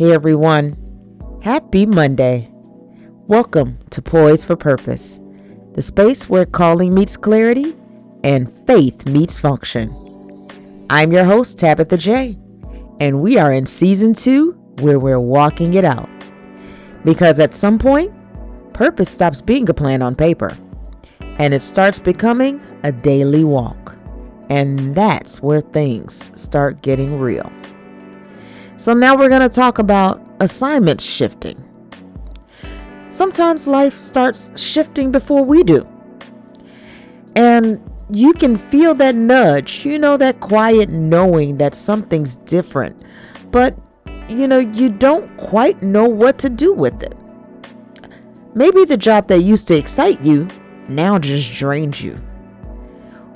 Hey everyone, happy Monday. Welcome to Poised for Purpose, the space where calling meets clarity and faith meets function. I'm your host, Tabitha J, and we are in season 2 where we're walking it out. Because at some point, purpose stops being a plan on paper and it starts becoming a daily walk. And that's where things start getting real. So now we're going to talk about assignment shifting. Sometimes life starts shifting before we do. And you can feel that nudge, that quiet knowing that something's different. But, you don't quite know what to do with it. Maybe the job that used to excite you now just drains you.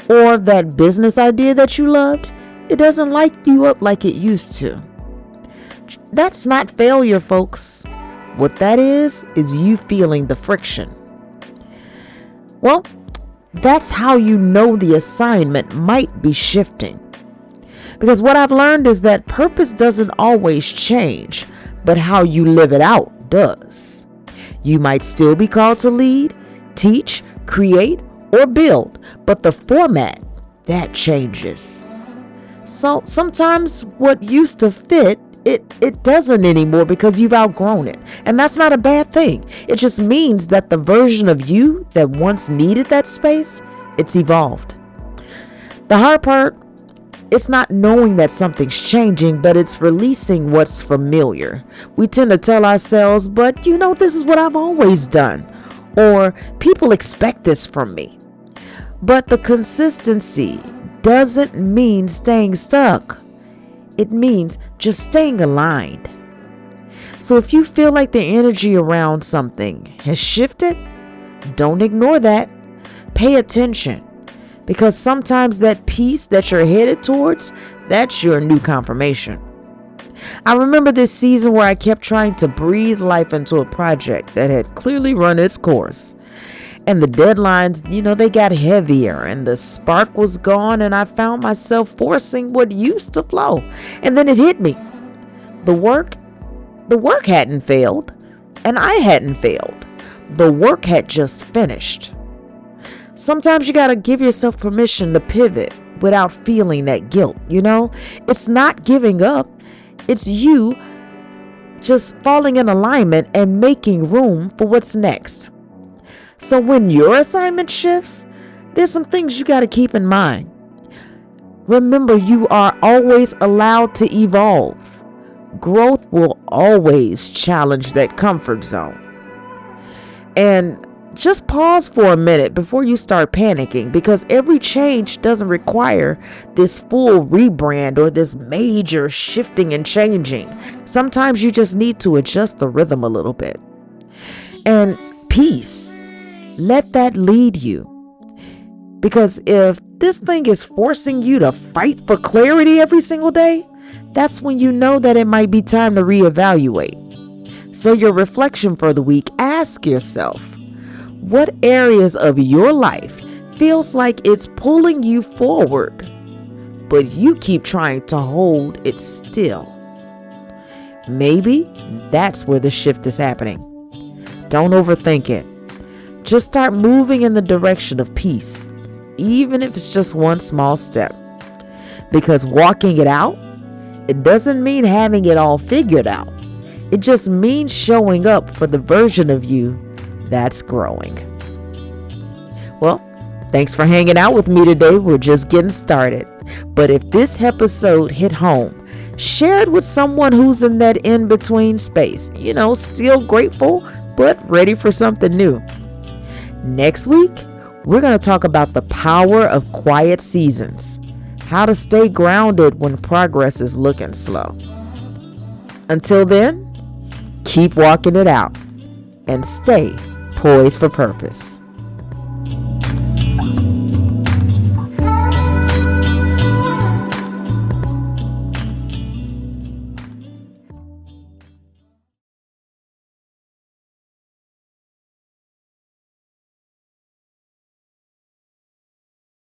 Or that business idea that you loved, it doesn't light you up like it used to. That's not failure, folks. What that is you feeling the friction. Well, that's how you know the assignment might be shifting. Because what I've learned is that purpose doesn't always change, but how you live it out does. You might still be called to lead, teach, create, or build, but the format, that changes. So sometimes what used to fit, it doesn't anymore because you've outgrown it. And that's not a bad thing. It just means that the version of you that once needed that space, it's evolved. The hard part, it's not knowing that something's changing, but it's releasing what's familiar. We tend to tell ourselves, but this is what I've always done. Or people expect this from me. But the consistency doesn't mean staying stuck. It means just staying aligned. So if you feel like the energy around something has shifted, don't ignore that. Pay attention. Because sometimes that peace that you're headed towards, that's your new confirmation. I remember this season where I kept trying to breathe life into a project that had clearly run its course. And the deadlines, they got heavier and the spark was gone, and I found myself forcing what used to flow. And then it hit me. The work hadn't failed, and I hadn't failed. The work had just finished. Sometimes you got to give yourself permission to pivot without feeling that guilt, It's not giving up. It's you just falling in alignment and making room for what's next. So when your assignment shifts, there's some things you got to keep in mind. Remember, you are always allowed to evolve. Growth will always challenge that comfort zone. And just pause for a minute before you start panicking, because every change doesn't require this full rebrand or this major shifting and changing. Sometimes you just need to adjust the rhythm a little bit. And peace. Let that lead you. Because if this thing is forcing you to fight for clarity every single day, that's when you know that it might be time to reevaluate. So your reflection for the week, ask yourself, what areas of your life feels like it's pulling you forward, but you keep trying to hold it still? Maybe that's where the shift is happening. Don't overthink it. Just start moving in the direction of peace, even if it's just one small step. Because walking it out, it doesn't mean having it all figured out. It just means showing up for the version of you that's growing. Well, thanks for hanging out with me today. We're just getting started. But if this episode hit home, share it with someone who's in that in-between space. Still grateful, but ready for something new. Next week, we're going to talk about the power of quiet seasons, how to stay grounded when progress is looking slow. Until then, keep walking it out and stay poised for purpose.